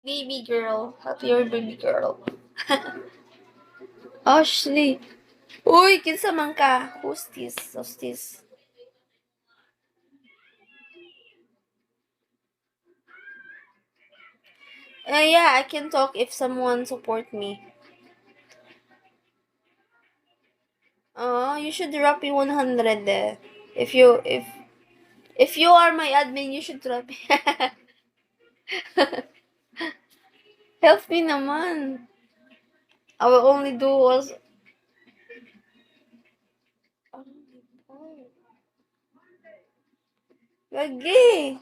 Baby girl. Happy your baby girl. Ashley. Uy, kinsa man ka? Who's this? Who's this? Yeah, I can talk if someone support me. You should drop me 100 eh. If you are my admin, you should drop me. Help me naman. I will only do also. Oh my God. Lagi.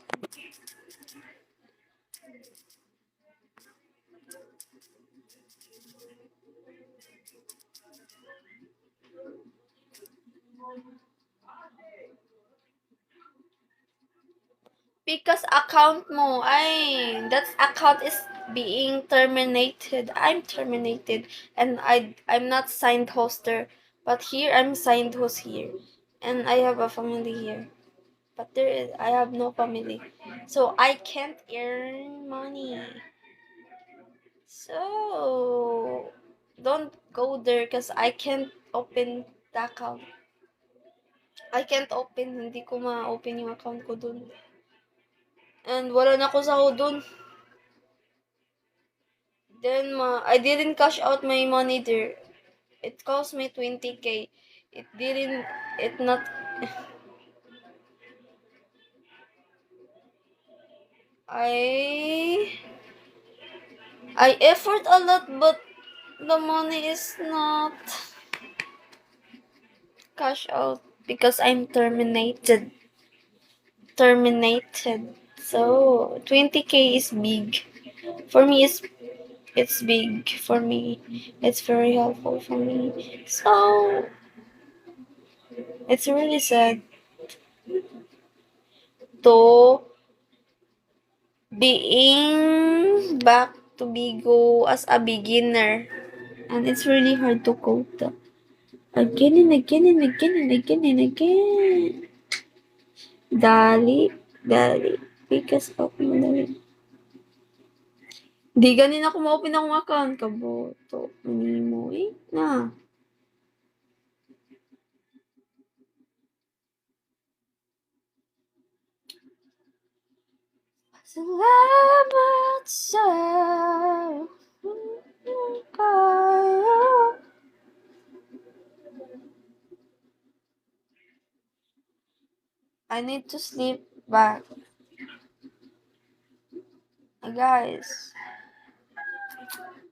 Because account mo, that account is being terminated. I'm terminated, and I'm not signed hoster, but here I'm signed host here, and I have a family here, but I have no family, so I can't earn money. So don't go there, cause I can't open the account. I can't open, hindi ko ma-open yung account ko dun. And wala na ako sahod dun. Then I didn't cash out my money there. It cost me 20K. It didn't it not I I effort a lot, but the money is not cash out because I'm terminated. Terminated. So 20K is big. For me it's big for me. It's very helpful for me. So it's really sad to being back to Bigo as a beginner. And it's really hard to cope again and again and again and again and again. Dali, dali. Because of dali. Di ganin ako ma-open akong account. Kaboto. Ani mo eh. Na. Salamat sa kayo. I need to sleep back. Guys.